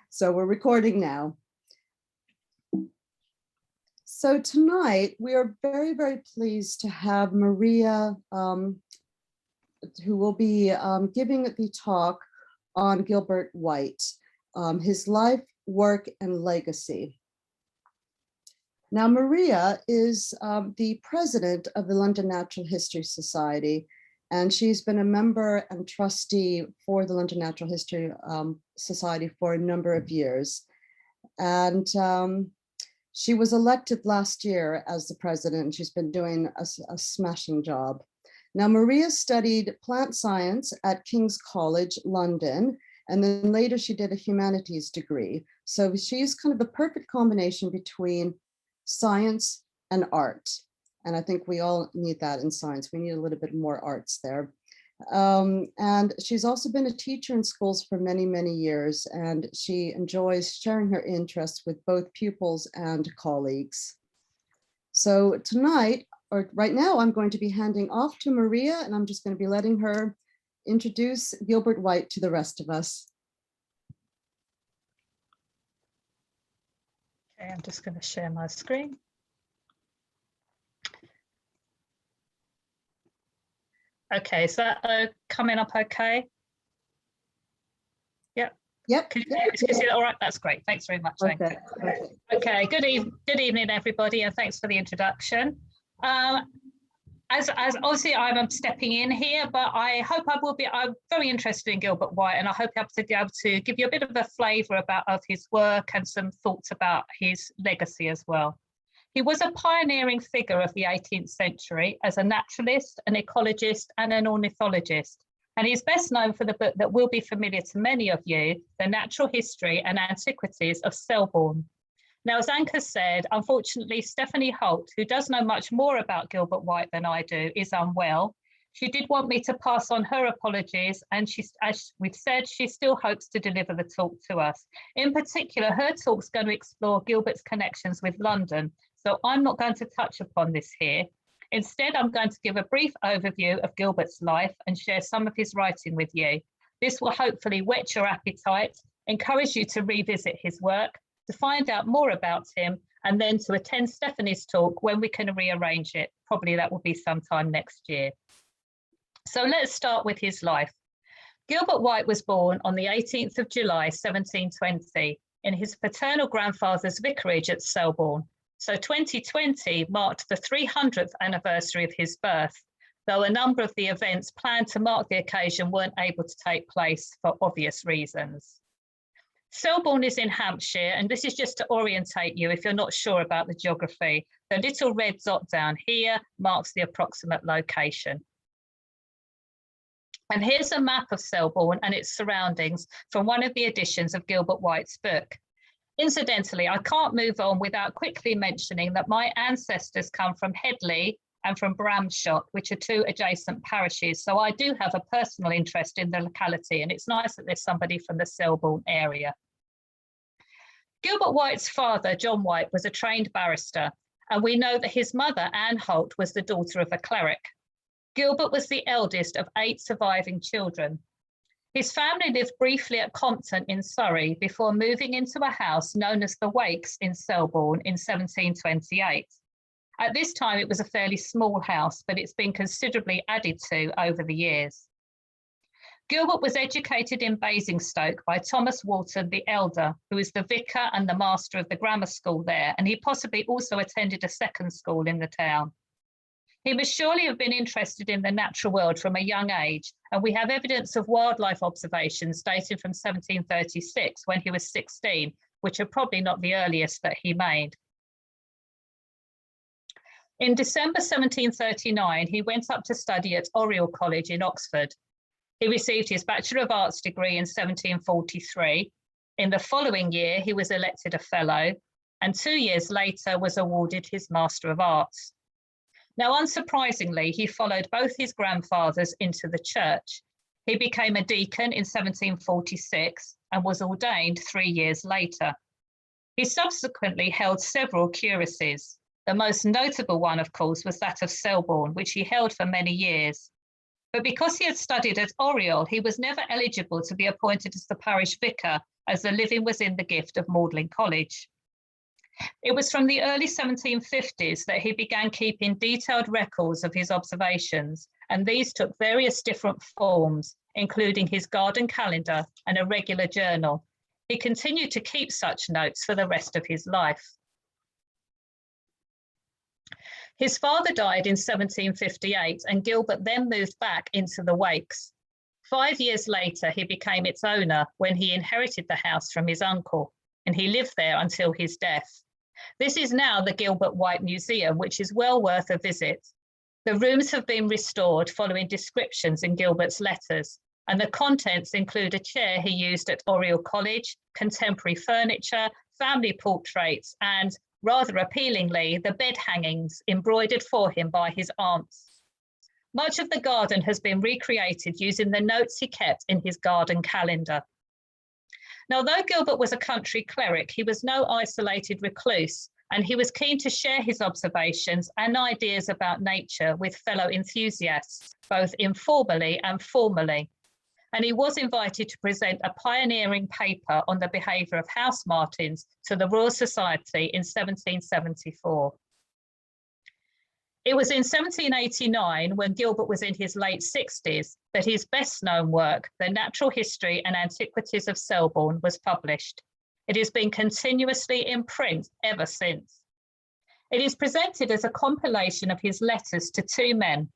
So we're recording now. So tonight we are very, very pleased to have Maria, who will be giving the talk on Gilbert White, his life, work, and legacy. Now, Maria is the president of the London Natural History Society, and she's been a member and trustee for the London Natural History Society for a number of years. And she was elected last year as the president, and she's been doing a smashing job. Now, Maria studied plant science at King's College, London, and then later she did a humanities degree. So she's kind of the perfect combination between science and art. And I think we all need that in science. We need a little bit more arts there. And she's also been a teacher in schools for many, many years, and she enjoys sharing her interests with both pupils and colleagues. So tonight, or right now, I'm going to be handing off to Maria, and I'm just going to be letting her introduce Gilbert White to the rest of us. Okay, I'm just going to share my screen. Okay, is that coming up okay? Yep. Yep. Can you see that all right? That's great. Thanks very much. Okay. Okay, good evening, everybody, and thanks for the introduction. As obviously I'm stepping in here, but I hope I'm very interested in Gilbert White, and I hope to be able to give you a bit of a flavour of his work and some thoughts about his legacy as well. He was a pioneering figure of the 18th century as a naturalist, an ecologist, and an ornithologist. And he's best known for the book that will be familiar to many of you, The Natural History and Antiquities of Stillborn. Now, as Anka said, unfortunately, Stephanie Holt, who does know much more about Gilbert White than I do, is unwell. She did want me to pass on her apologies, and as we've said, she still hopes to deliver the talk to us. In particular, her talk's going to explore Gilbert's connections with London, so I'm not going to touch upon this here. Instead, I'm going to give a brief overview of Gilbert's life and share some of his writing with you. This will hopefully whet your appetite, encourage you to revisit his work, to find out more about him, and then to attend Stephanie's talk when we can rearrange it. Probably that will be sometime next year. So let's start with his life. Gilbert White was born on the 18th of July, 1720, in his paternal grandfather's vicarage at Stillborn. So 2020 marked the 300th anniversary of his birth, though a number of the events planned to mark the occasion weren't able to take place for obvious reasons. Stillborn is in Hampshire, and this is just to orientate you if you're not sure about the geography. The little red dot down here marks the approximate location. And here's a map of Stillborn and its surroundings from one of the editions of Gilbert White's book. Incidentally, I can't move on without quickly mentioning that my ancestors come from Headley and from Bramshot, which are two adjacent parishes. So I do have a personal interest in the locality, and it's nice that there's somebody from the Stillborn area. Gilbert White's father, John White, was a trained barrister, and we know that his mother, Anne Holt, was the daughter of a cleric. Gilbert was the eldest of 8 surviving children. His family lived briefly at Compton in Surrey before moving into a house known as the Wakes in Stillborn in 1728. At this time, it was a fairly small house, but it's been considerably added to over the years. Gilbert was educated in Basingstoke by Thomas Walton the Elder, who is the vicar and the master of the grammar school there, and he possibly also attended a second school in the town. He must surely have been interested in the natural world from a young age, and we have evidence of wildlife observations dated from 1736 when he was 16, which are probably not the earliest that he made. In December 1739, he went up to study at Oriel College in Oxford. He received his Bachelor of Arts degree in 1743. In the following year, he was elected a Fellow, and 2 years later was awarded his Master of Arts. Now, unsurprisingly, he followed both his grandfathers into the church. He became a deacon in 1746 and was ordained 3 years later. He subsequently held several curacies. The most notable one, of course, was that of Stillborn, which he held for many years. but because he had studied at Oriel, he was never eligible to be appointed as the parish vicar, as the living was in the gift of Magdalen College. It was from the early 1750s that he began keeping detailed records of his observations, and these took various different forms, including his garden calendar and a regular journal. He continued to keep such notes for the rest of his life. His father died in 1758, and Gilbert then moved back into the Wakes. 5 years later, he became its owner when he inherited the house from his uncle, and he lived there until his death. This is now the Gilbert White Museum, which is well worth a visit. The rooms have been restored following descriptions in Gilbert's letters, and the contents include a chair he used at Oriel College, contemporary furniture, family portraits, and, rather appealingly, the bed hangings embroidered for him by his aunts. Much of the garden has been recreated using the notes he kept in his garden calendar. Now, though Gilbert was a country cleric, he was no isolated recluse, and he was keen to share his observations and ideas about nature with fellow enthusiasts, both informally and formally. And he was invited to present a pioneering paper on the behaviour of house martins to the Royal Society in 1774. It was in 1789, when Gilbert was in his late 60s, that his best known work, The Natural History and Antiquities of Selborne, was published. It has been continuously in print ever since. It is presented as a compilation of his letters to two men,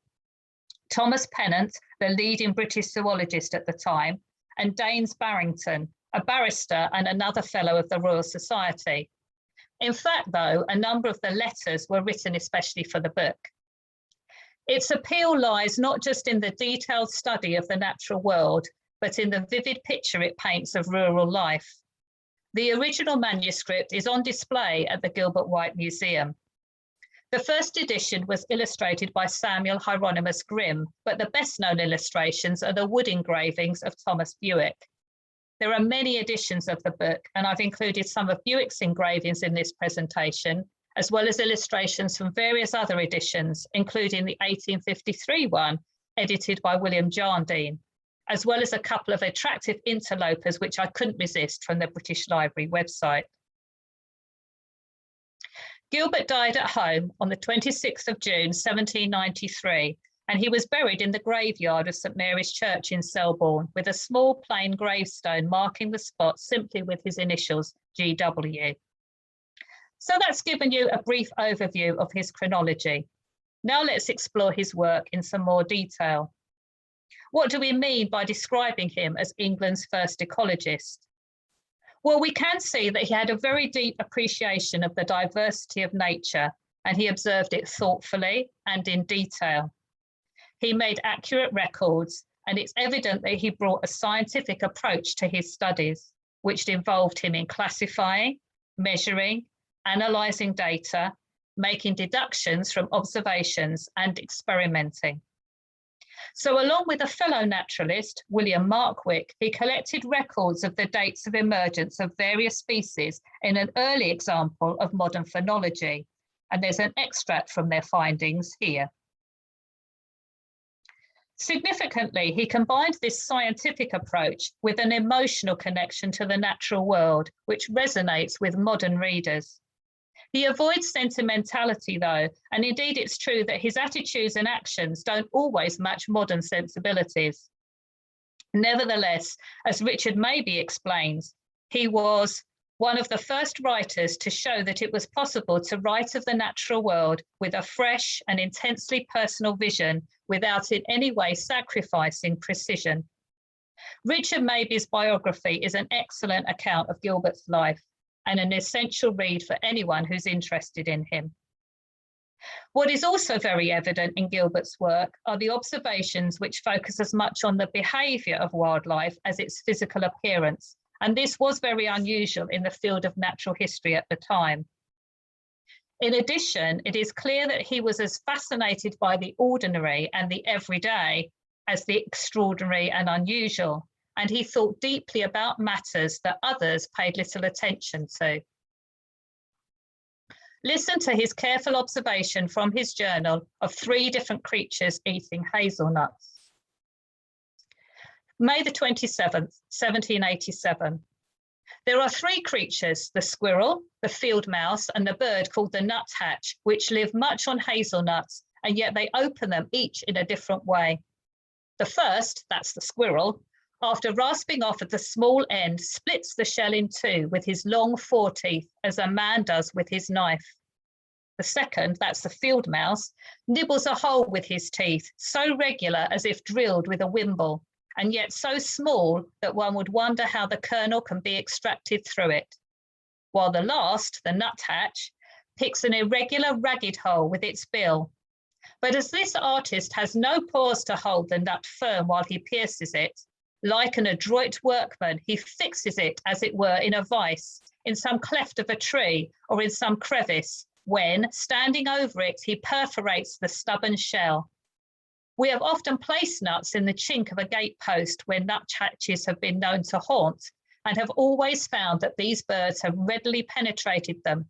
Thomas Pennant, the leading British zoologist at the time, and Daines Barrington, a barrister and another fellow of the Royal Society. In fact, though, a number of the letters were written especially for the book. Its appeal lies not just in the detailed study of the natural world, but in the vivid picture it paints of rural life. The original manuscript is on display at the Gilbert White Museum. The first edition was illustrated by Samuel Hieronymus Grimm, but the best-known illustrations are the wood engravings of Thomas Bewick. There are many editions of the book, and I've included some of Bewick's engravings in this presentation, as well as illustrations from various other editions, including the 1853 one, edited by William Jardine, as well as a couple of attractive interlopers, which I couldn't resist from the British Library website. Gilbert died at home on the 26th of June, 1793, and he was buried in the graveyard of St Mary's Church in Selborne, with a small plain gravestone marking the spot simply with his initials, GW. So that's given you a brief overview of his chronology. Now let's explore his work in some more detail. What do we mean by describing him as England's first ecologist? Well, we can see that he had a very deep appreciation of the diversity of nature, and he observed it thoughtfully and in detail. He made accurate records, and it's evident that he brought a scientific approach to his studies, which involved him in classifying, measuring, analysing data, making deductions from observations, and experimenting. So along with a fellow naturalist, William Markwick, he collected records of the dates of emergence of various species in an early example of modern phenology, and there's an extract from their findings here. Significantly, he combined this scientific approach with an emotional connection to the natural world, which resonates with modern readers. He avoids sentimentality, though, and indeed it's true that his attitudes and actions don't always match modern sensibilities. Nevertheless, as Richard Mabey explains, he was one of the first writers to show that it was possible to write of the natural world with a fresh and intensely personal vision without in any way sacrificing precision. Richard Mabey's biography is an excellent account of Gilbert's life and an essential read for anyone who's interested in him. What is also very evident in Gilbert's work are the observations which focus as much on the behaviour of wildlife as its physical appearance, and this was very unusual in the field of natural history at the time. In addition, it is clear that he was as fascinated by the ordinary and the everyday as the extraordinary and unusual, and he thought deeply about matters that others paid little attention to. Listen to his careful observation from his journal of 3 different creatures eating hazelnuts. May the 27th, 1787. There are three creatures, the squirrel, the field mouse, and the bird called the nuthatch, which live much on hazelnuts, and yet they open them each in a different way. The first, that's the squirrel, after rasping off at the small end, splits the shell in two with his long foreteeth, as a man does with his knife. The second, that's the field mouse, nibbles a hole with his teeth, so regular as if drilled with a wimble, and yet so small that one would wonder how the kernel can be extracted through it. While the last, the nuthatch, picks an irregular ragged hole with its bill. But as this artist has no paws to hold the nut firm while he pierces it, like an adroit workman, he fixes it, as it were, in a vice, in some cleft of a tree or in some crevice, when, standing over it, he perforates the stubborn shell. We have often placed nuts in the chink of a gatepost where nuthatches have been known to haunt, and have always found that these birds have readily penetrated them.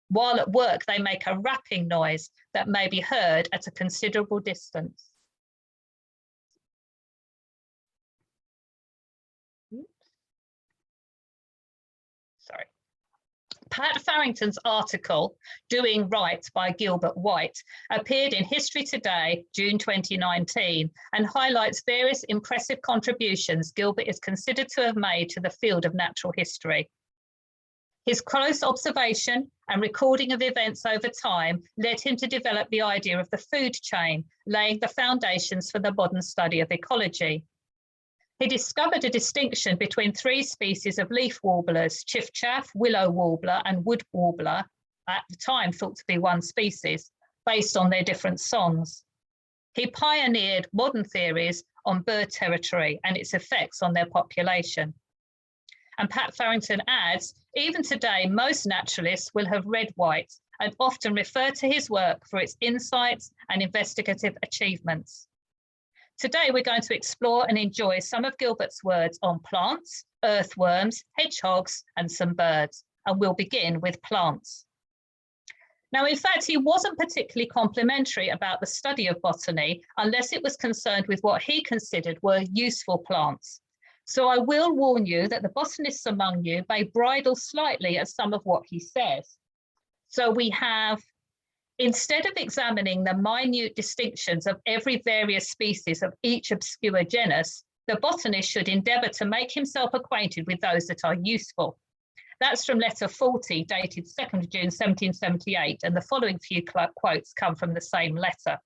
While at work, they make a rapping noise that may be heard at a considerable distance. Sorry. Pat Farrington's article, Doing Right by Gilbert White, appeared in History Today, June 2019, and highlights various impressive contributions Gilbert is considered to have made to the field of natural history. His close observation and recording of events over time led him to develop the idea of the food chain, laying the foundations for the modern study of ecology. He discovered a distinction between three species of leaf warblers, chiffchaff, willow warbler, and wood warbler, at the time thought to be one species, based on their different songs. He pioneered modern theories on bird territory and its effects on their population. And Pat Farrington adds, even today, most naturalists will have read White and often refer to his work for its insights and investigative achievements. Today, we're going to explore and enjoy some of Gilbert's words on plants, earthworms, hedgehogs, and some birds. And we'll begin with plants. Now, in fact, he wasn't particularly complimentary about the study of botany unless it was concerned with what he considered were useful plants. So I will warn you that the botanists among you may bridle slightly at some of what he says. So we have, instead of examining the minute distinctions of every various species of each obscure genus, the botanist should endeavour to make himself acquainted with those that are useful. That's from letter 40, dated 2nd June 1778, and the following few quotes come from the same letter.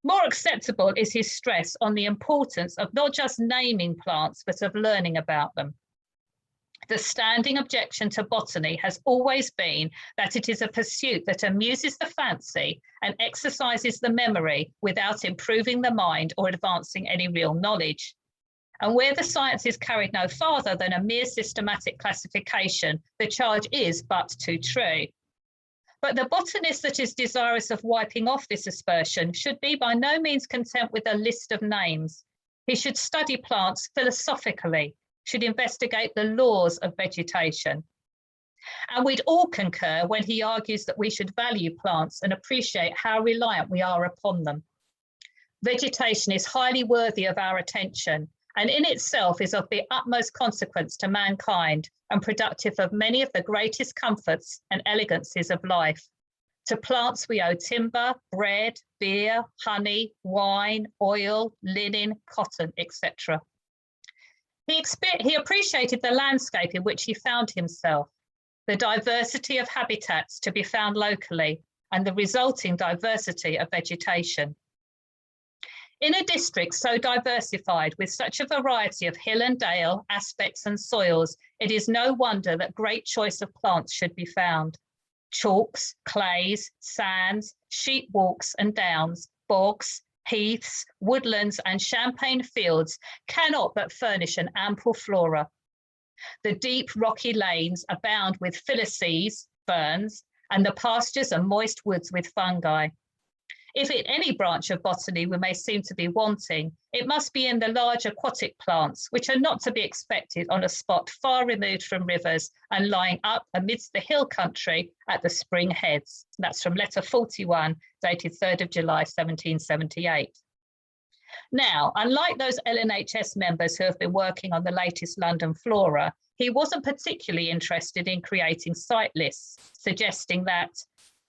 More acceptable is his stress on the importance of not just naming plants, but of learning about them. The standing objection to botany has always been that it is a pursuit that amuses the fancy and exercises the memory without improving the mind or advancing any real knowledge. And where the science is carried no farther than a mere systematic classification, the charge is but too true. But the botanist that is desirous of wiping off this aspersion should be by no means content with a list of names. He should study plants philosophically, should investigate the laws of vegetation. And we'd all concur when he argues that we should value plants and appreciate how reliant we are upon them. Vegetation is highly worthy of our attention, and in itself is of the utmost consequence to mankind and productive of many of the greatest comforts and elegancies of life. To plants we owe timber, bread, beer, honey, wine, oil, linen, cotton, etc. He appreciated the landscape in which he found himself, the diversity of habitats to be found locally, and the resulting diversity of vegetation. In a district so diversified with such a variety of hill and dale, aspects and soils, it is no wonder that great choice of plants should be found. Chalks, clays, sands, sheep walks and downs, bogs, heaths, woodlands and champaign fields cannot but furnish an ample flora. The deep rocky lanes abound with filices, ferns, and the pastures and moist woods with fungi. If in any branch of botany we may seem to be wanting, it must be in the large aquatic plants, which are not to be expected on a spot far removed from rivers and lying up amidst the hill country at the spring heads. That's from letter 41, dated 3rd of July, 1778. Now, unlike those LNHS members who have been working on the latest London flora, he wasn't particularly interested in creating site lists, suggesting that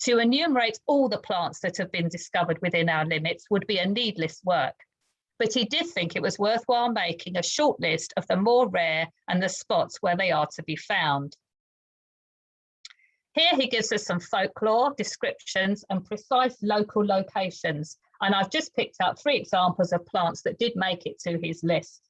to enumerate all the plants that have been discovered within our limits would be a needless work. But he did think it was worthwhile making a short list of the more rare and the spots where they are to be found. Here he gives us some folklore, descriptions, and precise local locations. And I've just picked out 3 examples of plants that did make it to his list.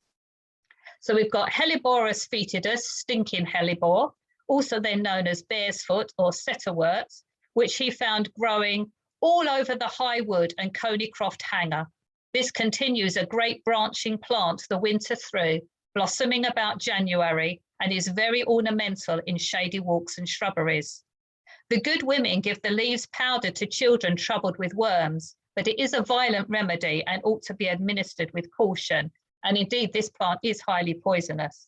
So we've got Helleborus foetidus, stinking hellebore, also then known as bear's foot or setterwort, which he found growing all over the High Wood and Coneycroft Hanger. This continues a great branching plant the winter through, blossoming about January, and is very ornamental in shady walks and shrubberies. The good women give the leaves powdered to children troubled with worms, but it is a violent remedy and ought to be administered with caution. And indeed, this plant is highly poisonous.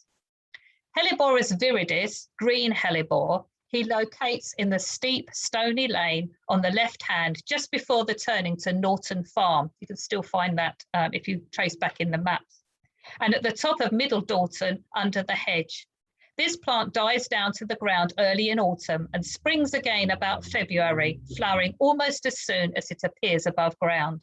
Helleborus viridis, green hellebore, he locates in the steep, stony lane on the left hand, just before the turning to Norton Farm. You can still find that if you trace back in the maps. And at the top of Middle Dalton, under the hedge. This plant dies down to the ground early in autumn and springs again about February, flowering almost as soon as it appears above ground.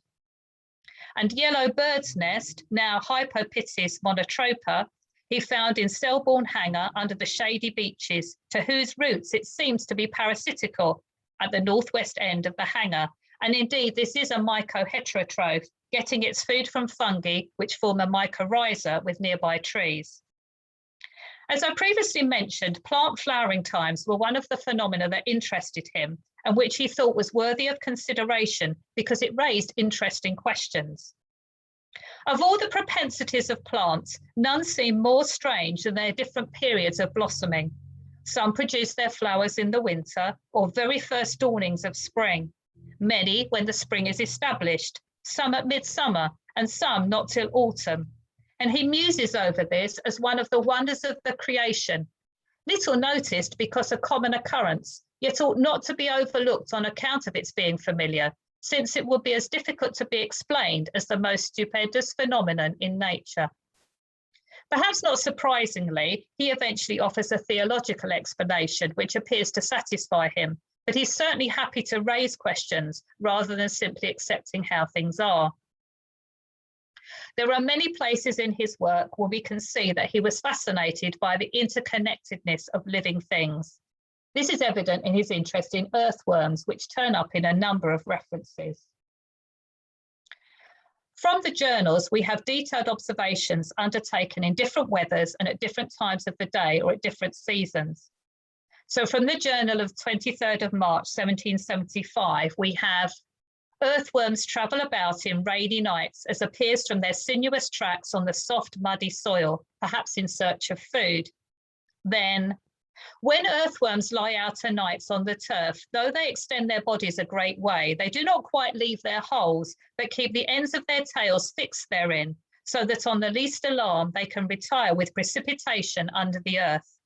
And yellow bird's nest, now Hypopithys monotropa, he found in Stillborn Hanger under the shady beeches, to whose roots it seems to be parasitical at the northwest end of the hanger. And indeed, this is a mycoheterotroph, getting its food from fungi, which form a mycorrhiza with nearby trees. As I previously mentioned, plant flowering times were one of the phenomena that interested him and which he thought was worthy of consideration because it raised interesting questions. Of all the propensities of plants, none seem more strange than their different periods of blossoming. Some produce their flowers in the winter or very first dawnings of spring, many when the spring is established, some at midsummer, and some not till autumn. And he muses over this as one of the wonders of the creation, little noticed because a common occurrence, yet ought not to be overlooked on account of its being familiar, since it would be as difficult to be explained as the most stupendous phenomenon in nature. Perhaps not surprisingly, he eventually offers a theological explanation which appears to satisfy him, but he's certainly happy to raise questions rather than simply accepting how things are. There are many places in his work where we can see that he was fascinated by the interconnectedness of living things. This is evident in his interest in earthworms, which turn up in a number of references. From the journals, we have detailed observations undertaken in different weathers and at different times of the day or at different seasons. So from the journal of 23rd of March, 1775, we have earthworms travel about in rainy nights, as appears from their sinuous tracks on the soft, muddy soil, perhaps in search of food. Then, when earthworms lie out o' nights on the turf, though they extend their bodies a great way, they do not quite leave their holes, but keep the ends of their tails fixed therein, so that on the least alarm they can retire with precipitation under the earth.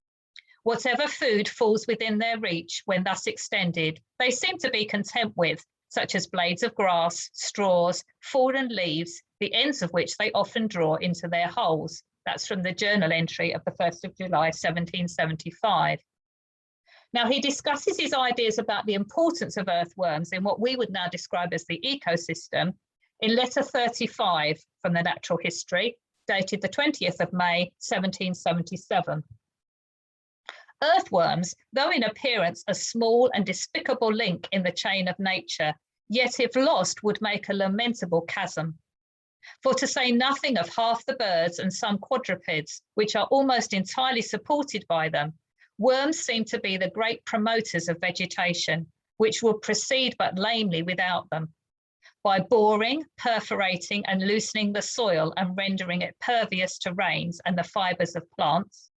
Whatever food falls within their reach when thus extended, they seem to be content with, such as blades of grass, straws, fallen leaves, the ends of which they often draw into their holes. That's from the journal entry of the 1st of July, 1775. Now, he discusses his ideas about the importance of earthworms in what we would now describe as the ecosystem in letter 35 from the Natural History, dated the 20th of May, 1777. Earthworms, though in appearance a small and despicable link in the chain of nature, yet if lost would make a lamentable chasm. For to say nothing of half the birds and some quadrupeds, which are almost entirely supported by them, worms seem to be the great promoters of vegetation, which will proceed but lamely without them. By boring, perforating and loosening the soil and rendering it pervious to rains and the fibres of plants,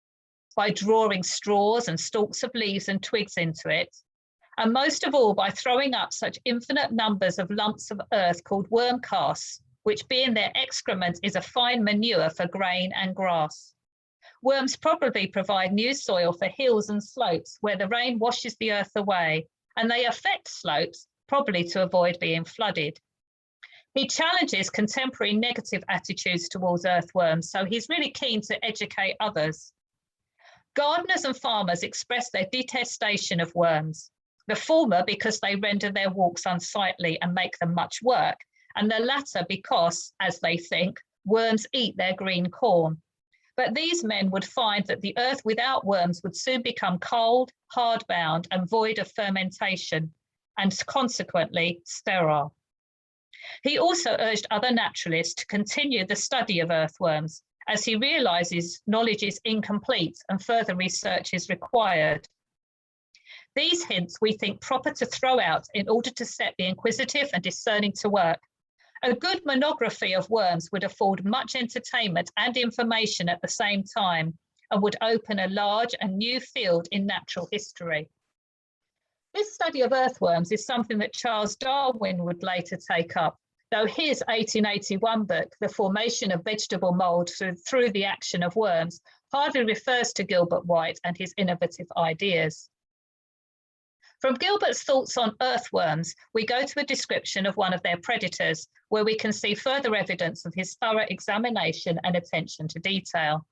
by drawing straws and stalks of leaves and twigs into it, and most of all by throwing up such infinite numbers of lumps of earth called worm casts, which being their excrement is a fine manure for grain and grass. Worms probably provide new soil for hills and slopes where the rain washes the earth away, and they affect slopes, probably to avoid being flooded. He challenges contemporary negative attitudes towards earthworms, so he's really keen to educate others. Gardeners and farmers express their detestation of worms, the former because they render their walks unsightly and make them much work, and the latter because, as they think, worms eat their green corn. But these men would find that the earth without worms would soon become cold, hard-bound, and void of fermentation, and consequently sterile. He also urged other naturalists to continue the study of earthworms, as he realizes knowledge is incomplete and further research is required. These hints we think proper to throw out in order to set the inquisitive and discerning to work. A good monography of worms would afford much entertainment and information at the same time, and would open a large and new field in natural history. This study of earthworms is something that Charles Darwin would later take up, though his 1881 book, The Formation of Vegetable Mould through the Action of Worms, hardly refers to Gilbert White and his innovative ideas. From Gilbert's thoughts on earthworms, we go to a description of one of their predators, where we can see further evidence of his thorough examination and attention to detail.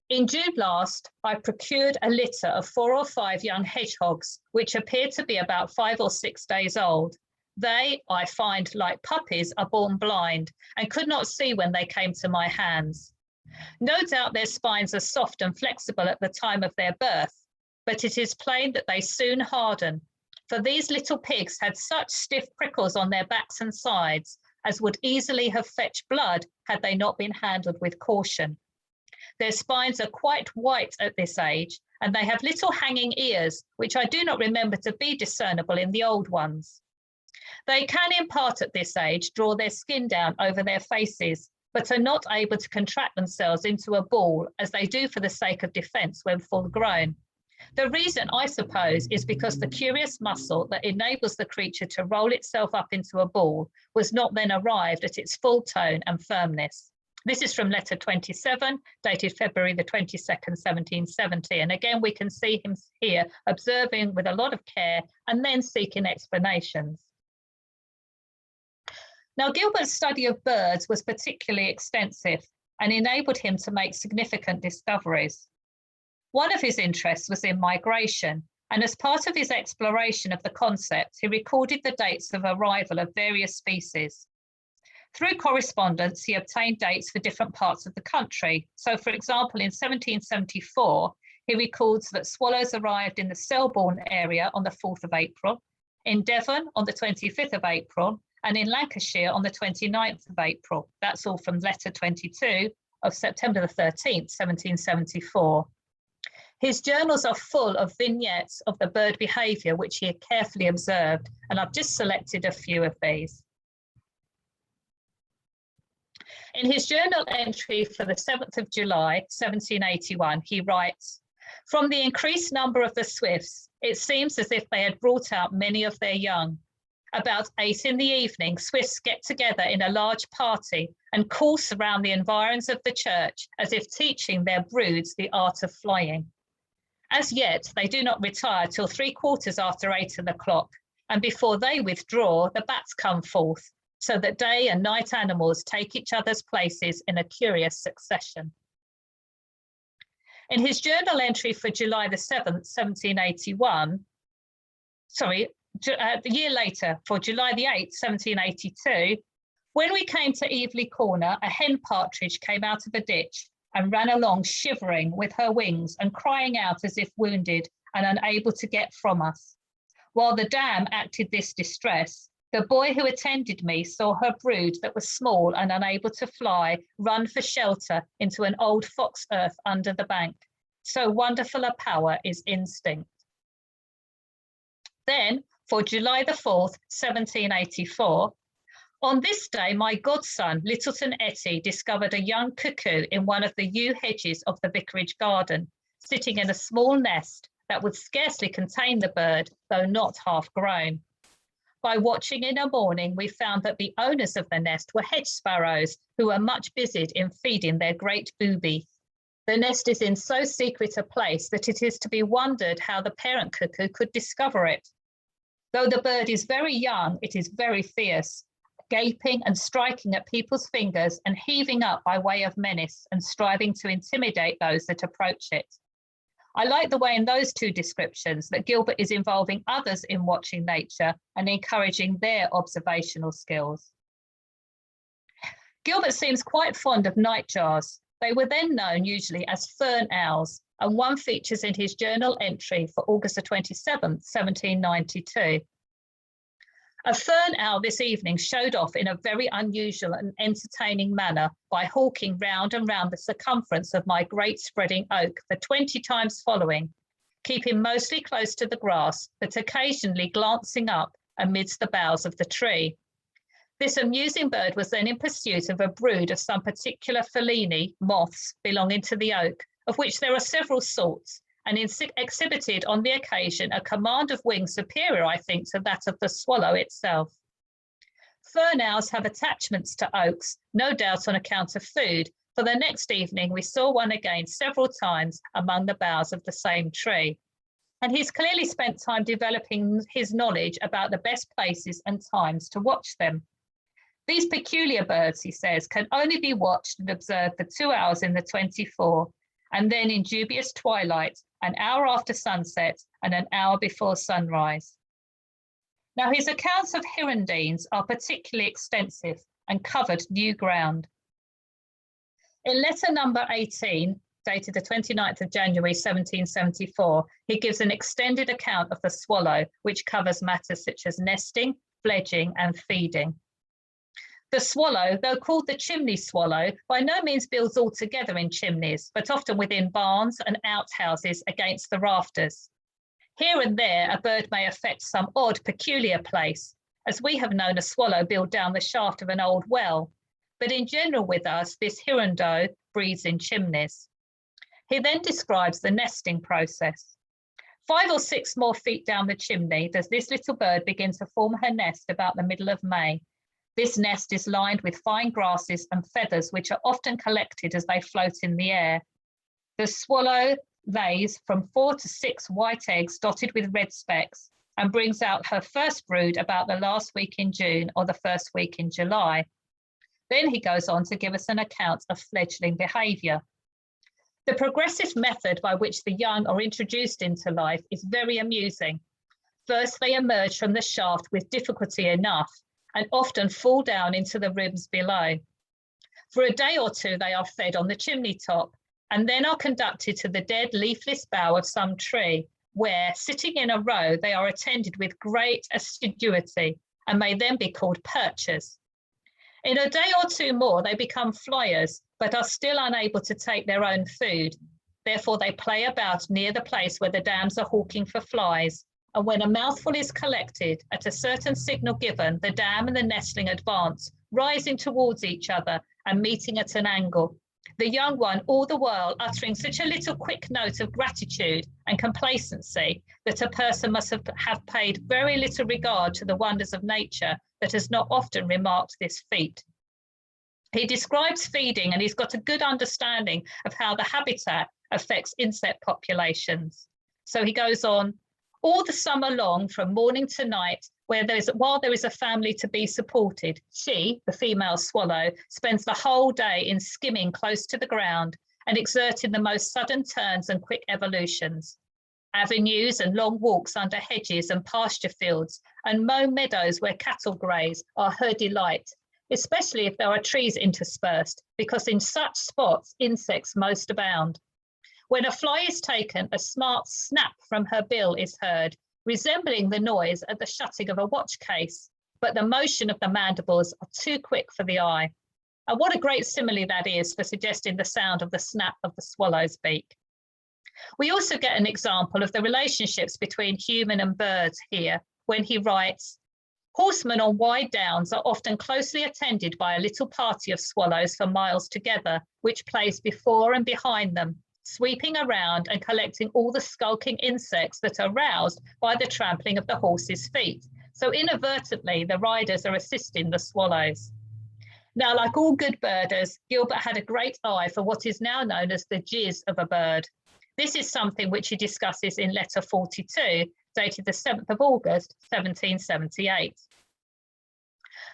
In June last, I procured a litter of 4 or 5 young hedgehogs, which appeared to be about 5 or 6 days old. They, I find, like puppies, are born blind and could not see when they came to my hands. No doubt their spines are soft and flexible at the time of their birth, but it is plain that they soon harden, for these little pigs had such stiff prickles on their backs and sides as would easily have fetched blood had they not been handled with caution. Their spines are quite white at this age, and they have little hanging ears, which I do not remember to be discernible in the old ones. They can, in part at this age, draw their skin down over their faces, but are not able to contract themselves into a ball as they do for the sake of defense when full grown. The reason, I suppose, is because the curious muscle that enables the creature to roll itself up into a ball was not then arrived at its full tone and firmness. This is from letter 27, dated February the 22nd, 1770. And again, we can see him here observing with a lot of care and then seeking explanations. Now, Gilbert's study of birds was particularly extensive and enabled him to make significant discoveries. One of his interests was in migration, and as part of his exploration of the concept, he recorded the dates of arrival of various species. Through correspondence, he obtained dates for different parts of the country. So, for example, in 1774, he records that swallows arrived in the Stillborn area on the 4th of April, in Devon on the 25th of April, and in Lancashire on the 29th of April. That's all from letter 22 of September the 13th, 1774. His journals are full of vignettes of the bird behaviour which he had carefully observed, and I've just selected a few of these. In his journal entry for the 7th of July, 1781, he writes, "From the increased number of the swifts, it seems as if they had brought out many of their young. About 8 in the evening, swifts get together in a large party and course around the environs of the church as if teaching their broods the art of flying. As yet, they do not retire till 3/4 after 8 o'clock, and before they withdraw, the bats come forth, so that day and night animals take each other's places in a curious succession." In his journal entry for July the 7th, 1781, the year later, for July the 8th, 1782, "When we came to Evely Corner, a hen partridge came out of a ditch and ran along shivering with her wings and crying out as if wounded and unable to get from us. While the dam acted this distress, the boy who attended me saw her brood that was small and unable to fly run for shelter into an old fox earth under the bank. So wonderful a power is instinct." Then, for July the 4th, 1784, "On this day, my godson, Littleton Etty, discovered a young cuckoo in one of the yew hedges of the vicarage garden, sitting in a small nest that would scarcely contain the bird, though not half grown. By watching in a morning, we found that the owners of the nest were hedge sparrows, who were much busied in feeding their great booby. The nest is in so secret a place that it is to be wondered how the parent cuckoo could discover it. Though the bird is very young, it is very fierce, gaping and striking at people's fingers and heaving up by way of menace and striving to intimidate those that approach it. I like the way in those two descriptions that Gilbert is involving others in watching nature and encouraging their observational skills. Gilbert seems quite fond of nightjars. They were then known usually as fern owls, and one features in his journal entry for August the 27th, 1792. A fern owl this evening showed off in a very unusual and entertaining manner by hawking round and round the circumference of my great spreading oak for 20 times following, keeping mostly close to the grass, but occasionally glancing up amidst the boughs of the tree. This amusing bird was then in pursuit of a brood of some particular fellaini, moths, belonging to the oak, of which there are several sorts, and exhibited on the occasion a command of wing superior, I think, to that of the swallow itself. Fern owls have attachments to oaks, no doubt on account of food, for the next evening we saw one again several times among the boughs of the same tree. And he's clearly spent time developing his knowledge about the best places and times to watch them. These peculiar birds, he says, can only be watched and observed for 2 hours in the 24, and then in dubious twilight, an hour after sunset and an hour before sunrise. Now, his accounts of hirundines are particularly extensive and covered new ground. In letter number 18, dated the 29th of January 1774, he gives an extended account of the swallow, which covers matters such as nesting, fledging, and feeding. The swallow, though called the chimney swallow, by no means builds altogether in chimneys, but often within barns and outhouses against the rafters. Here and there, a bird may affect some odd, peculiar place, as we have known a swallow build down the shaft of an old well. But in general with us, this hirundo breeds in chimneys. He then describes the nesting process. 5 or 6 more feet down the chimney does this little bird begin to form her nest about the middle of May. This nest is lined with fine grasses and feathers, which are often collected as they float in the air. The swallow lays from 4 to 6 white eggs dotted with red specks and brings out her first brood about the last week in June or the first week in July. Then he goes on to give us an account of fledgling behaviour. The progressive method by which the young are introduced into life is very amusing. First, they emerge from the shaft with difficulty enough, and often fall down into the ribs below. For a day or two, they are fed on the chimney top, and then are conducted to the dead leafless bough of some tree, where, sitting in a row, they are attended with great assiduity, and may then be called perchers. In a day or two more, they become flyers, but are still unable to take their own food. Therefore, they play about near the place where the dams are hawking for flies, and when a mouthful is collected, at a certain signal given, the dam and the nestling advance, rising towards each other and meeting at an angle. The young one all the while uttering such a little quick note of gratitude and complacency that a person must have paid very little regard to the wonders of nature that has not often remarked this feat. He describes feeding, and he's got a good understanding of how the habitat affects insect populations. So he goes on, all the summer long, from morning to night, while there is a family to be supported, she, the female swallow, spends the whole day in skimming close to the ground and exerting the most sudden turns and quick evolutions. Avenues and long walks under hedges and pasture fields and mown meadows where cattle graze are her delight, especially if there are trees interspersed, because in such spots insects most abound. When a fly is taken, a smart snap from her bill is heard, resembling the noise at the shutting of a watch case, but the motion of the mandibles are too quick for the eye. And what a great simile that is for suggesting the sound of the snap of the swallow's beak. We also get an example of the relationships between human and birds here, when he writes, horsemen on wide downs are often closely attended by a little party of swallows for miles together, which plays before and behind them, sweeping around and collecting all the skulking insects that are roused by the trampling of the horse's feet. So inadvertently, the riders are assisting the swallows. Now, like all good birders, Gilbert had a great eye for what is now known as the jizz of a bird. This is something which he discusses in letter 42, dated the 7th of August, 1778.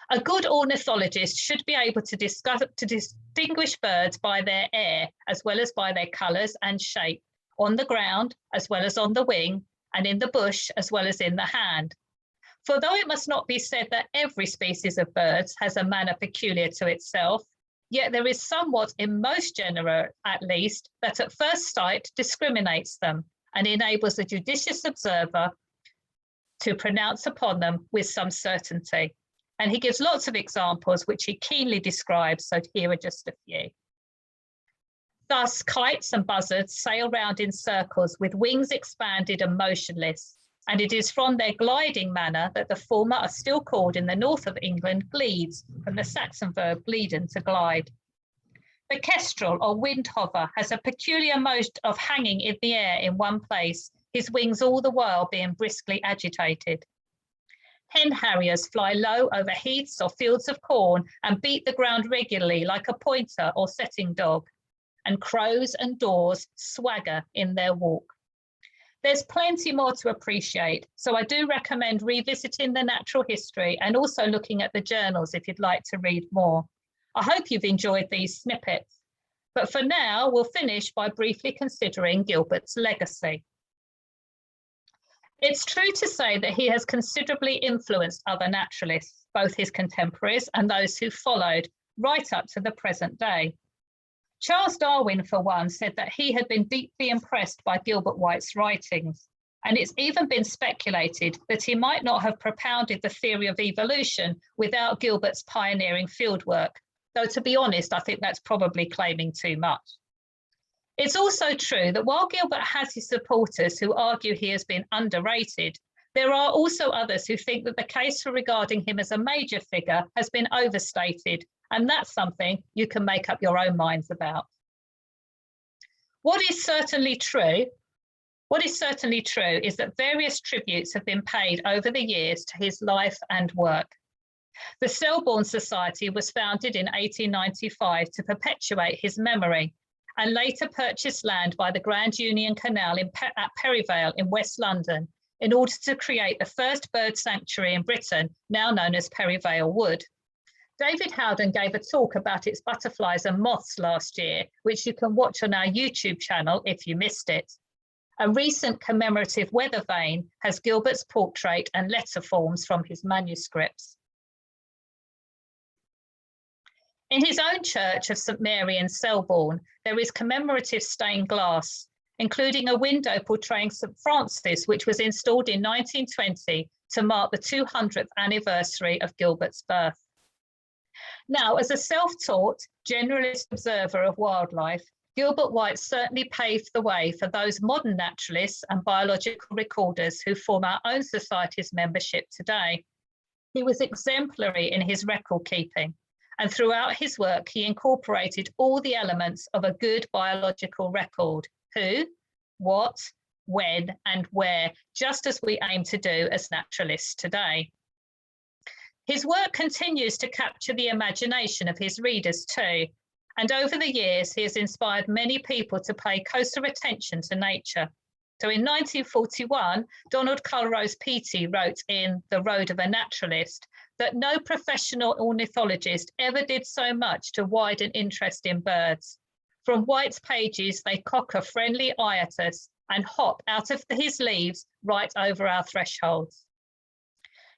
A good ornithologist should be able to distinguish birds by their air, as well as by their colours and shape, on the ground, as well as on the wing, and in the bush, as well as in the hand. For though it must not be said that every species of birds has a manner peculiar to itself, yet there is somewhat in most genera, at least, that at first sight discriminates them and enables a judicious observer to pronounce upon them with some certainty. And he gives lots of examples which he keenly describes, so here are just a few. Thus, kites and buzzards sail round in circles with wings expanded and motionless, and it is from their gliding manner that the former are still called in the north of England gleeds, from the Saxon verb gliden, to glide. The kestrel or wind hover has a peculiar mode of hanging in the air in one place, his wings all the while being briskly agitated. Hen harriers fly low over heaths or fields of corn and beat the ground regularly like a pointer or setting dog, and crows and daws swagger in their walk. There's plenty more to appreciate, so I do recommend revisiting the natural history and also looking at the journals if you'd like to read more. I hope you've enjoyed these snippets, but for now, we'll finish by briefly considering Gilbert's legacy. It's true to say that he has considerably influenced other naturalists, both his contemporaries and those who followed, right up to the present day. Charles Darwin, for one, said that he had been deeply impressed by Gilbert White's writings, and it's even been speculated that he might not have propounded the theory of evolution without Gilbert's pioneering fieldwork, though to be honest, I think that's probably claiming too much. It's also true that while Gilbert has his supporters who argue he has been underrated, there are also others who think that the case for regarding him as a major figure has been overstated, and that's something you can make up your own minds about. What is certainly true is that various tributes have been paid over the years to his life and work. The Stillborn Society was founded in 1895 to perpetuate his memory, and later purchased land by the Grand Union Canal at Perivale in West London in order to create the first bird sanctuary in Britain, now known as Perivale Wood. David Howden gave a talk about its butterflies and moths last year, which you can watch on our YouTube channel if you missed it. A recent commemorative weather vane has Gilbert's portrait and letter forms from his manuscripts. In his own church of St Mary in Selborne, there is commemorative stained glass, including a window portraying St Francis, which was installed in 1920 to mark the 200th anniversary of Gilbert's birth. Now, as a self-taught generalist observer of wildlife, Gilbert White certainly paved the way for those modern naturalists and biological recorders who form our own society's membership today. He was exemplary in his record keeping, and throughout his work, he incorporated all the elements of a good biological record: who, what, when, and where, just as we aim to do as naturalists today. His work continues to capture the imagination of his readers too, and over the years he has inspired many people to pay closer attention to nature. So in 1941, Donald Culrose Peattie wrote in The Road of a Naturalist that no professional ornithologist ever did so much to widen interest in birds. From White's pages, they cock a friendly eye at us and hop out of his leaves right over our thresholds.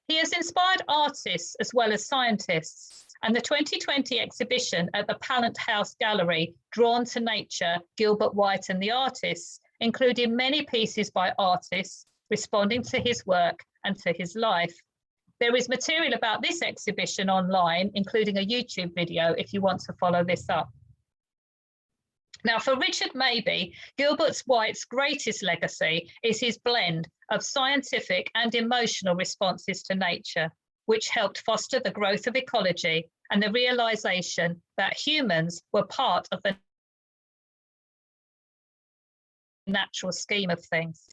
He has inspired artists as well as scientists, and the 2020 exhibition at the Pallant House Gallery, Drawn to Nature, Gilbert White and the Artists, included many pieces by artists responding to his work and to his life. There is material about this exhibition online, including a YouTube video if you want to follow this up. Now, for Richard Mabey, Gilbert White's greatest legacy is his blend of scientific and emotional responses to nature, which helped foster the growth of ecology and the realization that humans were part of the natural scheme of things.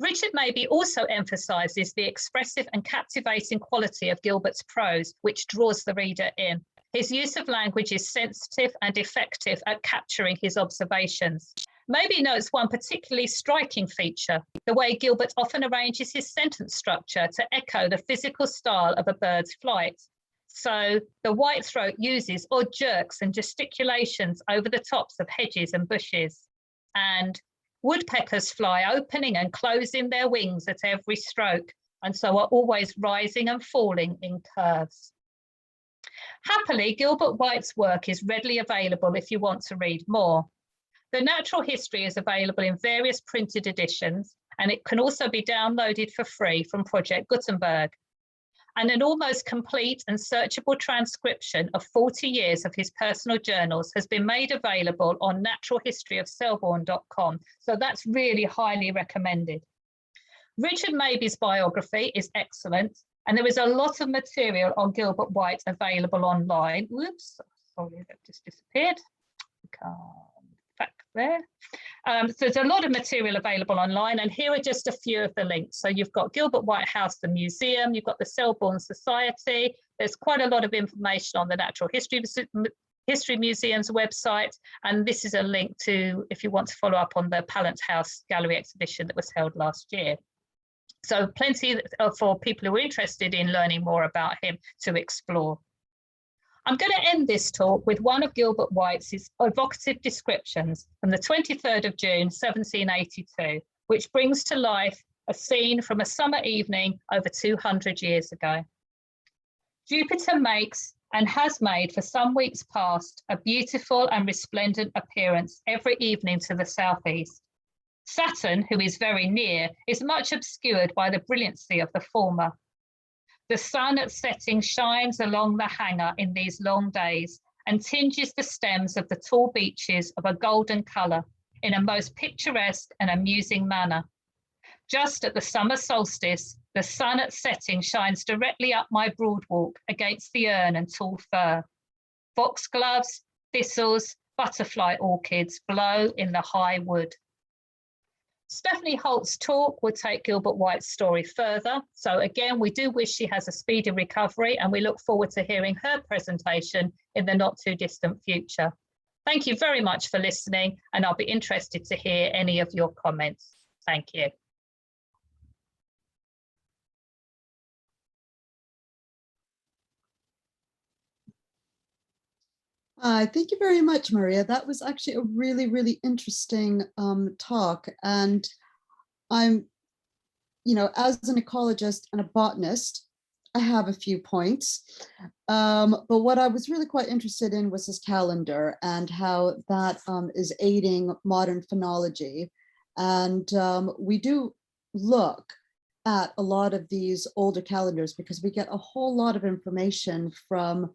Richard Mabey also emphasizes the expressive and captivating quality of Gilbert's prose, which draws the reader in. His use of language is sensitive and effective at capturing his observations. Mabey notes one particularly striking feature: the way Gilbert often arranges his sentence structure to echo the physical style of a bird's flight. So the whitethroat uses odd jerks and gesticulations over the tops of hedges and bushes. And woodpeckers fly opening and closing their wings at every stroke, and so are always rising and falling in curves. Happily, Gilbert White's work is readily available if you want to read more. The natural history is available in various printed editions, and it can also be downloaded for free from Project Gutenberg. And an almost complete and searchable transcription of 40 years of his personal journals has been made available on naturalhistoryofselborne.com. So that's really highly recommended. Richard Maybe's biography is excellent, and there is a lot of material on Gilbert White available online. Whoops, sorry, that just disappeared. Back there. So there's a lot of material available online, and here are just a few of the links. So you've got Gilbert White House, the museum, you've got the Stillborn Society. There's quite a lot of information on the Natural History Museum's website, and this is a link to, if you want to follow up on the Pallant House Gallery exhibition that was held last year. So plenty for people who are interested in learning more about him to explore. I'm going to end this talk with one of Gilbert White's evocative descriptions from the 23rd of June, 1782, which brings to life a scene from a summer evening over 200 years ago. Jupiter makes and has made for some weeks past a beautiful and resplendent appearance every evening to the southeast. Saturn, who is very near, is much obscured by the brilliancy of the former. The sun at setting shines along the hanger in these long days and tinges the stems of the tall beeches of a golden colour in a most picturesque and amusing manner. Just at the summer solstice, the sun at setting shines directly up my broad walk against the urn and tall fir. Foxgloves, thistles, butterfly orchids blow in the high wood. Stephanie Holt's talk will take Gilbert White's story further. So again, we do wish she has a speedy recovery, and we look forward to hearing her presentation in the not too distant future. Thank you very much for listening, and I'll be interested to hear any of your comments. Thank you. Thank you very much, Maria. That was actually a really, really interesting talk. And I'm, as an ecologist and a botanist, I have a few points. But what I was really quite interested in was his calendar and how that is aiding modern phenology. And we do look at a lot of these older calendars because we get a whole lot of information from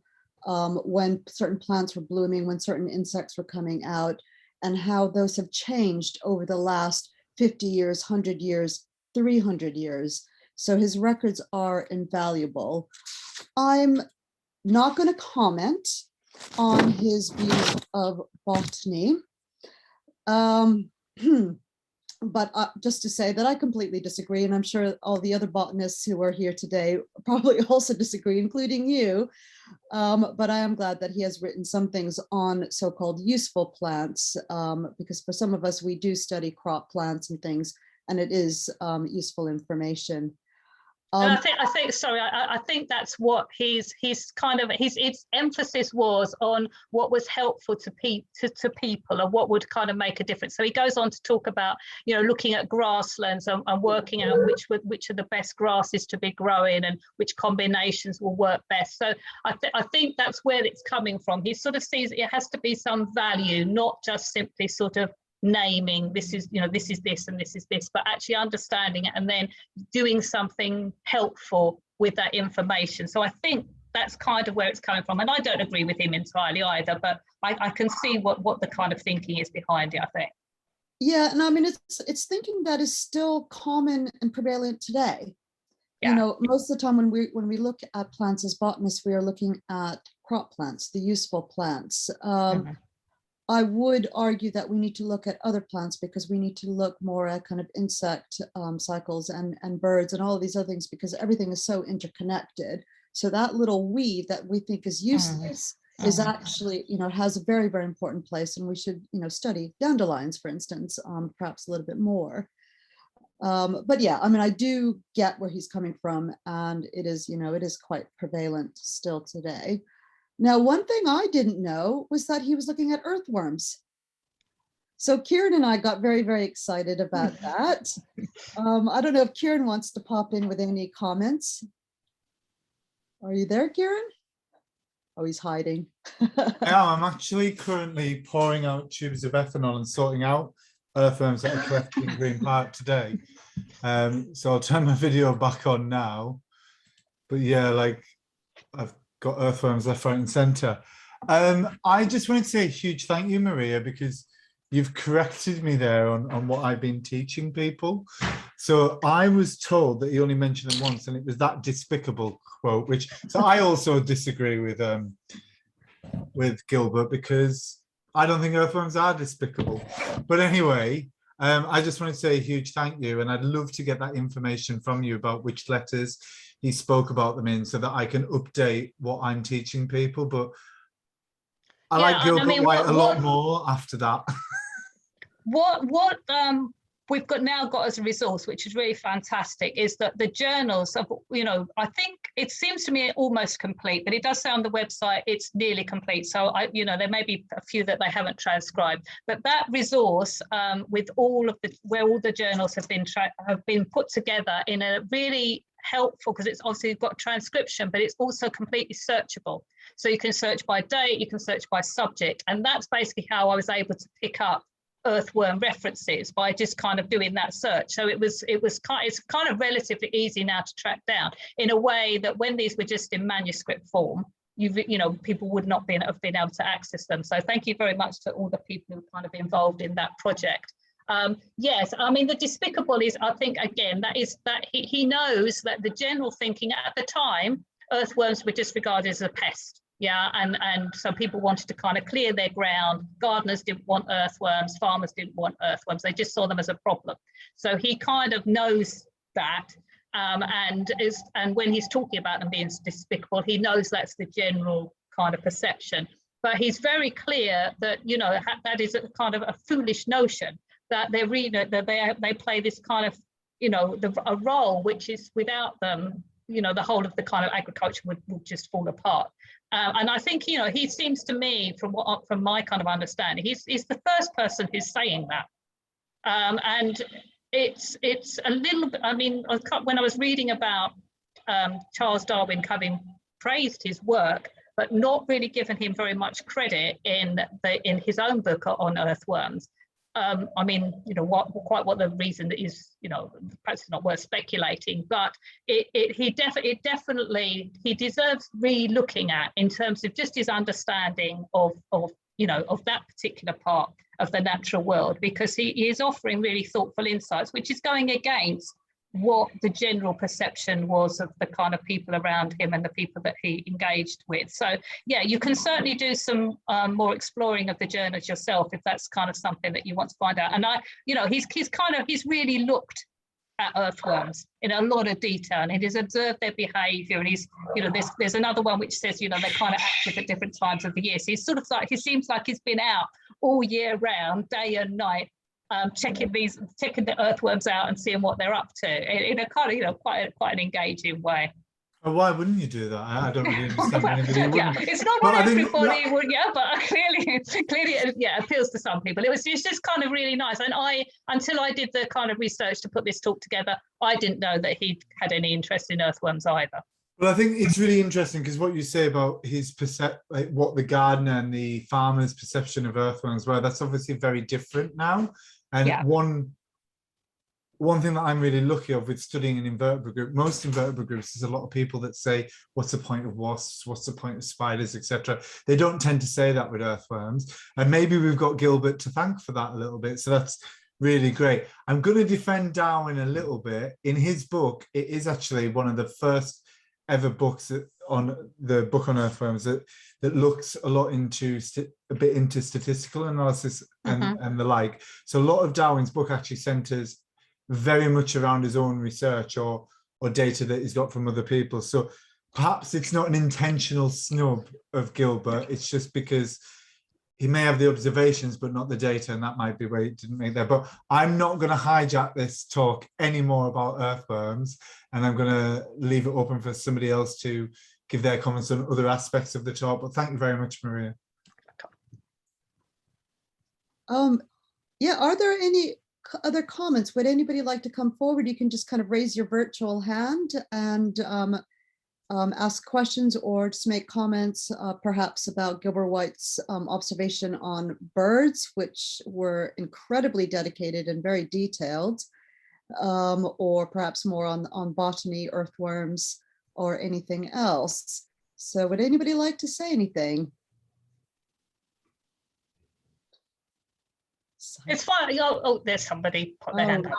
when certain plants were blooming, when certain insects were coming out, and how those have changed over the last 50 years, 100 years, 300 years. So his records are invaluable. I'm not going to comment on his views of botany. But just to say that I completely disagree, and I'm sure all the other botanists who are here today probably also disagree, including you. But I am glad that he has written some things on so-called useful plants, because for some of us, we do study crop plants and things, and it is useful information. And I think that's what his emphasis was on, what was helpful to people and what would kind of make a difference. So he goes on to talk about, looking at grasslands and working out which are the best grasses to be growing and which combinations will work best. So I think that's where it's coming from. He sort of sees it has to be some value, not just simply sort of naming this is this and this is this, but actually understanding it and then doing something helpful with that information. So I think that's kind of where it's coming from, and I don't agree with him entirely either, but I can see what the kind of thinking is behind it, I think. Yeah, and I mean it's thinking that is still common and prevalent today. Yeah. Most of the time when we look at plants as botanists, we are looking at crop plants, the useful plants. I would argue that we need to look at other plants because we need to look more at kind of insect cycles and birds and all of these other things, because everything is so interconnected. So that little weed that we think is useless is actually, has a very, very important place, and we should, study dandelions, for instance, perhaps a little bit more. But yeah, I mean, I do get where he's coming from, and it is, it is quite prevalent still today. Now, one thing I didn't know was that he was looking at earthworms. So Kieran and I got very, very excited about that. I don't know if Kieran wants to pop in with any comments. Are you there, Kieran? Oh, he's hiding. Yeah, I'm actually currently pouring out tubes of ethanol and sorting out earthworms that are collected in Green Park today. So I'll turn my video back on now. But yeah, like I've got earthworms left, right, and centre. I just wanted to say a huge thank you, Maria, because you've corrected me there on what I've been teaching people. So I was told that he only mentioned them once, and it was that despicable quote, which so I also disagree with Gilbert, because I don't think earthworms are despicable. But anyway, I just want to say a huge thank you, and I'd love to get that information from you about which letters he spoke about them in, so that I can update what I'm teaching people. But I like Gilbert White a lot more after that. What we've now got as a resource, which is really fantastic, is that the journals of, I think it seems to me almost complete, but it does say on the website it's nearly complete. So there may be a few that they haven't transcribed, but that resource with all of where all the journals have been put together in a really helpful, because it's obviously got transcription, but it's also completely searchable. So you can search by date, you can search by subject, and that's basically how I was able to pick up earthworm references, by just kind of doing that search. So it's kind of relatively easy now to track down, in a way that when these were just in manuscript form, people would not have been able to access them. So thank you very much to all the people who are kind of involved in that project. Yes, I mean, the despicable is, I think, again, that he knows that the general thinking at the time, earthworms were just regarded as a pest. Yeah, and so people wanted to kind of clear their ground. Gardeners didn't want earthworms, farmers didn't want earthworms. They just saw them as a problem. So he kind of knows that, and when he's talking about them being despicable, he knows that's the general kind of perception. But he's very clear that that is a kind of a foolish notion, that they play this kind of a role which is, without them, the whole of the kind of agriculture would just fall apart. And I think, he seems to me, from my kind of understanding, he's the first person who's saying that. And it's a little bit, I mean, when I was reading about Charles Darwin having praised his work, but not really given him very much credit in his own book on earthworms. I mean, what the reason is, perhaps it's not worth speculating, but he definitely deserves re-looking at, in terms of just his understanding of that particular part of the natural world, because he is offering really thoughtful insights, which is going against what the general perception was of the kind of people around him and the people that he engaged with. So yeah, you can certainly do some more exploring of the journals yourself, if that's kind of something that you want to find out. And he's really looked at earthworms in a lot of detail, and he's observed their behavior, and he's there's another one which says they're kind of active at different times of the year. So he's sort of like, he seems like he's been out all year round, day and night, checking the earthworms out and seeing what they're up to in a kind of quite an engaging way. Well, why wouldn't you do that? I don't really understand. Yeah, it's not what everybody would, but clearly, yeah, appeals to some people. It's just kind of really nice. And until I did the kind of research to put this talk together, I didn't know that he had any interest in earthworms either. Well, I think it's really interesting, because what you say about his what the gardener and the farmer's perception of earthworms were, that's obviously very different now. And yeah, one thing that I'm really lucky of with studying an invertebrate group, most invertebrate groups, there's a lot of people that say, what's the point of wasps, what's the point of spiders, etc. They don't tend to say that with earthworms, and maybe we've got Gilbert to thank for that a little bit, so that's really great. I'm going to defend Darwin a little bit. In his book, it is actually one of the first ever books on the book on earthworms that looks a lot into statistical analysis and the like. So a lot of Darwin's book actually centers very much around his own research or data that he's got from other people. So perhaps it's not an intentional snub of Gilbert, it's just because he may have the observations, but not the data, and that might be where he didn't make there. But I'm not going to hijack this talk anymore about earthworms, and I'm going to leave it open for somebody else to give their comments on other aspects of the talk. But thank you very much, Maria. Yeah, are there any other comments? Would anybody like to come forward? You can just kind of raise your virtual hand and ask questions or just make comments, perhaps about Gilbert White's observation on birds, which were incredibly dedicated and very detailed, or perhaps more on botany, earthworms, or anything else. So would anybody like to say anything? It's fine. Oh, there's somebody put their hand up.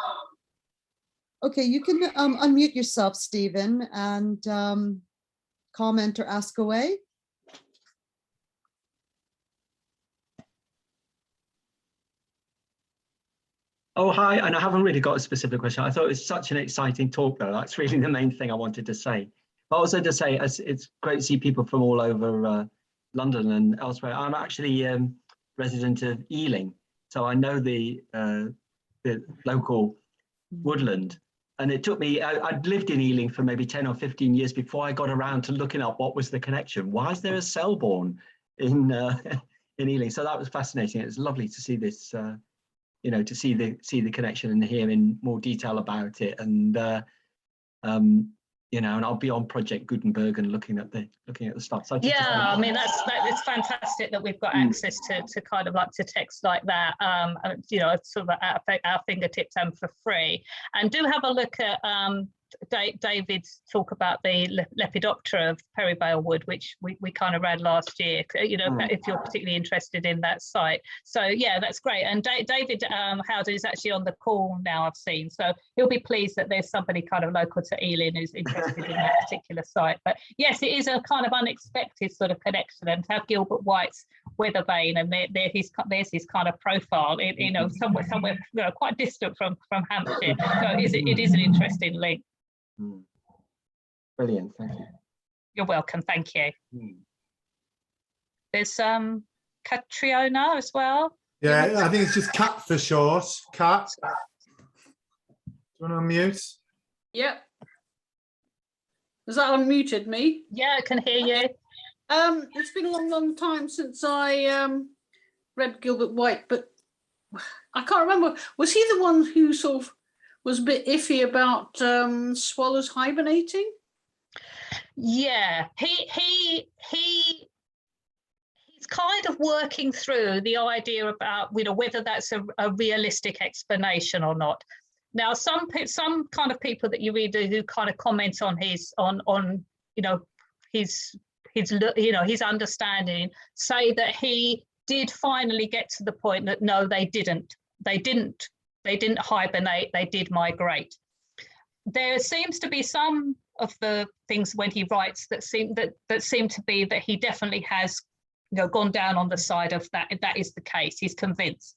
Okay, you can unmute yourself, Stephen, and comment or ask away. Oh, hi, and I haven't really got a specific question. I thought it was such an exciting talk, though. That's really the main thing I wanted to say. But also to say, it's great to see people from all over London and elsewhere. I'm actually resident of Ealing, so I know the local woodland. And it took me, I'd lived in Ealing for maybe 10 or 15 years before I got around to looking up what was the connection. Why is there a Selborne in Ealing? So that was fascinating. It was lovely to see this, you know, to see the connection and hear in more detail about it. And you know, and I'll be on Project Gutenberg and looking at the stuff. So yeah, I mean it's fantastic that we've got access to kind of like to text like that, you know, sort of at our fingertips and for free. And do have a look at David's talk about the Lepidoptera of Perivale Wood, which we kind of read last year, you know, if you're particularly interested in that site. So yeah, that's great. And David Howden is actually on the call now, I've seen, so he'll be pleased that there's somebody kind of local to Ealing who's interested in that particular site. But yes, it is a kind of unexpected sort of connection, and to have Gilbert White's weather vane, and there's his kind of profile, you know, somewhere you know, quite distant from Hampshire. So it is an interesting link. Brilliant, thank you. You're welcome, thank you. There's Catriona as well. Yeah, I think it's just Cat for short. Cat. Do you want to unmute? Yep. Has that unmuted me? Yeah, I can hear you. It's been a long time since I read Gilbert White, but I can't remember. Was he the one who sort of was a bit iffy about swallows hibernating? Yeah, he's kind of working through the idea about, you know, whether that's a realistic explanation or not. Now, some kind of people that you read who kind of comment on his you know, his you know, his understanding, say that he did finally get to the point that no, they didn't hibernate, they did migrate. There seems to be some of the things when he writes that seem to be that he definitely has, you know, gone down on the side of that is the case. He's convinced.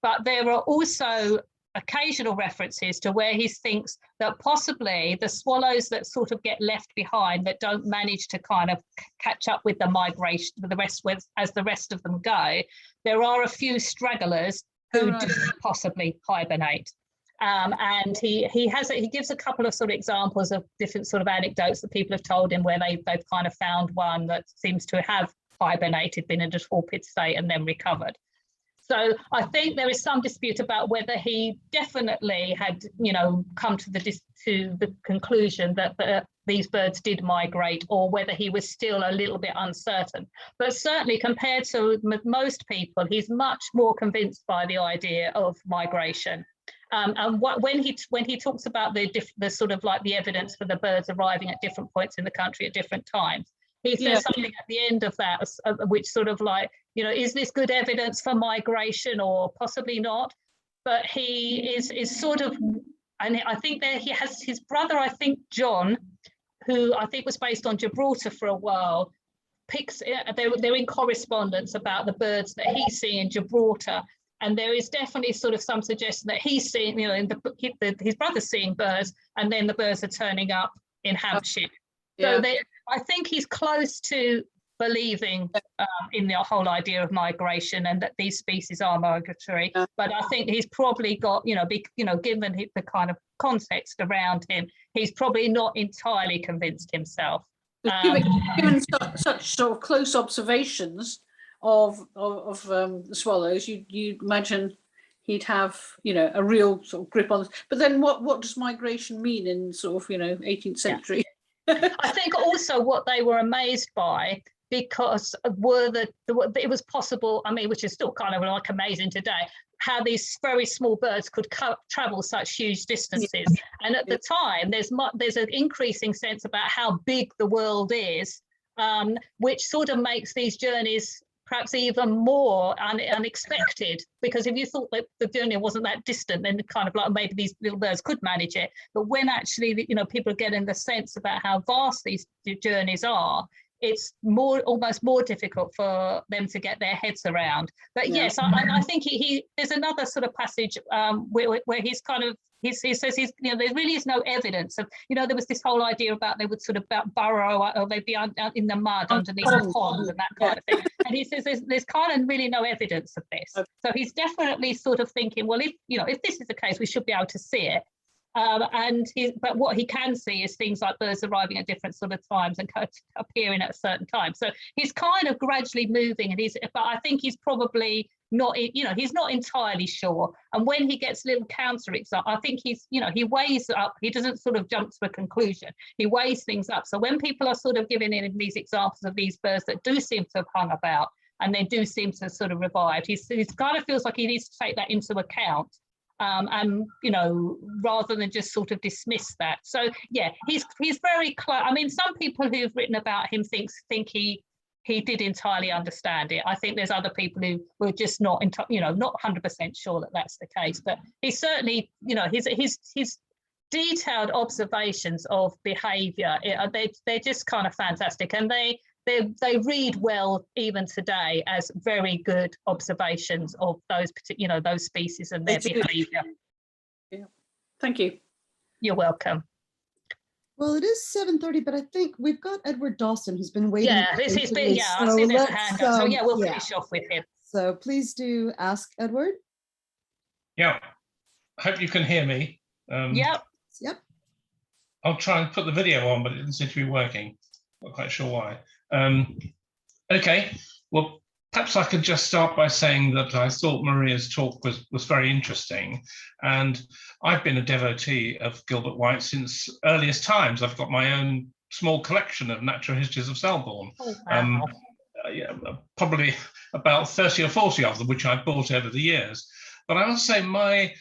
But there are also occasional references to where he thinks that possibly the swallows that sort of get left behind, that don't manage to kind of catch up with the migration, with the rest, as the rest of them go, there are a few stragglers who do possibly hibernate. And he gives a couple of sort of examples of different sort of anecdotes that people have told him where they've kind of found one that seems to have hibernated, been in a torpid state and then recovered. So I think there is some dispute about whether he definitely had, you know, come to the conclusion that these birds did migrate, or whether he was still a little bit uncertain. But certainly compared to most people, he's much more convinced by the idea of migration. And when he talks about the sort of like the evidence for the birds arriving at different points in the country at different times, he says something at the end of that, which sort of like, you know, is this good evidence for migration or possibly not? But he is sort of, and I think that he has his brother, I think John, who I think was based on Gibraltar for a while, they're in correspondence about the birds that he's seeing in Gibraltar. And there is definitely sort of some suggestion that he's seeing, you know, his brother's seeing birds, and then the birds are turning up in Hampshire. Yeah. So I think he's close to believing in the whole idea of migration and that these species are migratory. But I think he's probably got, given the kind of context around him, he's probably not entirely convinced himself. Given such sort of close observations of the swallows, you imagine he'd have, a real sort of grip on this. But then what does migration mean in sort of, 18th century? I think also what they were amazed by, because it was possible, I mean, which is still kind of like amazing today, how these very small birds could travel such huge distances. And at the time, there's an increasing sense about how big the world is, which sort of makes these journeys perhaps even more unexpected, because if you thought that the journey wasn't that distant, then kind of like maybe these little birds could manage it. But when actually, people are getting the sense about how vast these journeys are, it's almost more difficult for them to get their heads around. But yes, I think there's another sort of passage where he's kind of, he says there really is no evidence of, there was this whole idea about they would sort of burrow or they'd be in the mud underneath the pond and that kind of thing. And he says there's kind of really no evidence of this. So he's definitely sort of thinking, well, if this is the case, we should be able to see it. But what he can see is things like birds arriving at different sort of times and appearing at a certain time. So he's kind of gradually moving, but I think he's probably not, he's not entirely sure. And when he gets little counter examples, I think he weighs up. He doesn't sort of jump to a conclusion. He weighs things up. So when people are sort of giving him these examples of these birds that do seem to have hung about and they do seem to sort of revive, he kind of feels like he needs to take that into account. And rather than just sort of dismiss that. So yeah, he's very close. I mean, some people who've written about him think he did entirely understand it. I think there's other people who were just not not 100% sure that that's the case. But he's certainly, his detailed observations of behaviour, they're just kind of fantastic, and they read well even today as very good observations of those those species and their behaviour. Yeah, thank you. You're welcome. Well, it is 7:30, but I think we've got Edward Dawson, who's been waiting. Yeah, he's been. Yeah, I've seen there's a hand up. So yeah, we'll finish off with him. So please do ask Edward. Yeah, I hope you can hear me. Yep. I'll try and put the video on, but it didn't seem to be working. Not quite sure why. Okay, well, perhaps I could just start by saying that I thought Maria's talk was very interesting, and I've been a devotee of Gilbert White since earliest times. I've got my own small collection of natural histories of Selborne. Oh, wow. Probably about 30 or 40 of them, which I've bought over the years. But I must say my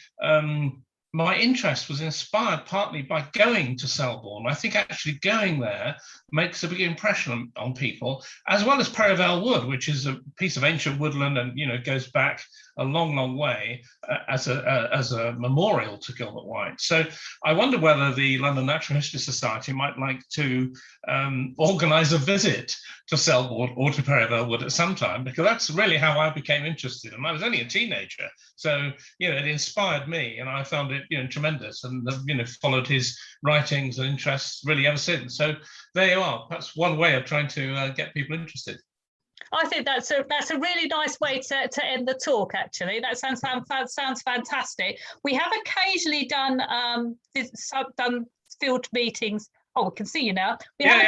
interest was inspired partly by going to Selborne. I think actually going there makes a big impression on people, as well as Perivale Wood, which is a piece of ancient woodland and goes back a long, long way as a memorial to Gilbert White. So I wonder whether the London Natural History Society might like to organise a visit to Selborne or to Perivale Wood at some time, because that's really how I became interested. And I was only a teenager, so it inspired me, and I found it tremendous, and followed his writings and interests really ever since. So there you are. That's one way of trying to get people interested. I think that's a really nice way to end the talk. Actually, that sounds fantastic. We have occasionally done field meetings. Oh, we can see you now. We have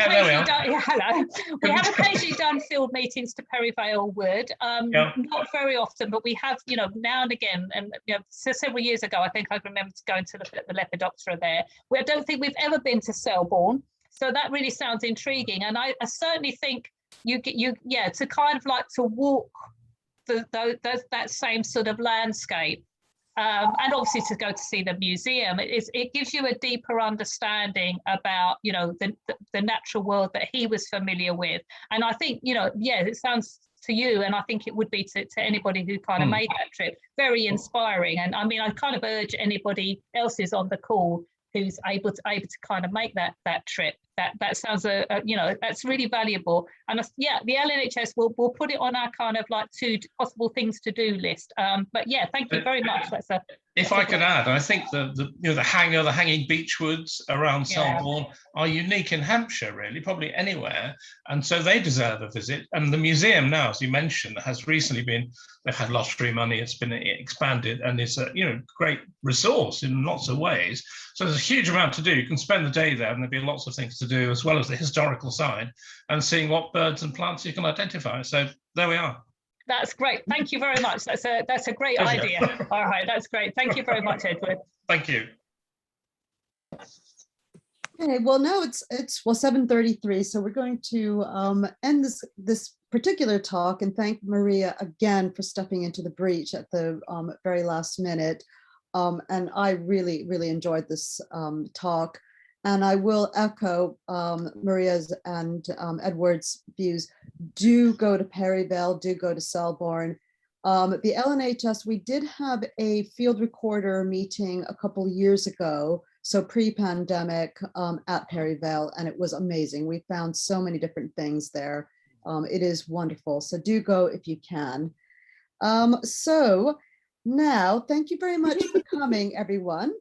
occasionally done field meetings to Perivale Wood. Not very often, but we have, now and again. And several years ago, I think I remember going to look at the Lepidoptera there. I don't think we've ever been to Selborne, so that really sounds intriguing. And I certainly think to kind of like to walk that same sort of landscape. And obviously to go to see the museum, it gives you a deeper understanding about the natural world that he was familiar with. And I think it sounds to you, and I think it would be to anybody who kind of made that trip, very inspiring. And I mean, I kind of urge anybody else who's on the call who's able to kind of make that trip. That sounds that's really valuable. And the LNHS will put it on our kind of like 2 possible things to do list. But yeah, thank you very much. That's a If I could add, I think the hanging beechwoods around Selborne are unique in Hampshire, really, probably anywhere, and so they deserve a visit. And the museum now, as you mentioned, has recently they've had lottery money, it's been expanded, and it's a great resource in lots of ways. So there's a huge amount to do. You can spend the day there, and there'll be lots of things to do, as well as the historical side, and seeing what birds and plants you can identify. So there we are. That's great. Thank you very much. That's a great idea. All right, that's great. Thank you very much, Edward. Thank you. Okay, well, now it's 7:33, so we're going to end this particular talk and thank Maria again for stepping into the breach at the very last minute. And I really, really enjoyed this talk. And I will echo Maria's and Edward's views. Do go to Perryville, do go to Selborne. The LNHS, we did have a field recorder meeting a couple of years ago, so pre-pandemic at Perryville, and it was amazing. We found so many different things there. It is wonderful, so do go if you can. So now, thank you very much for coming, everyone.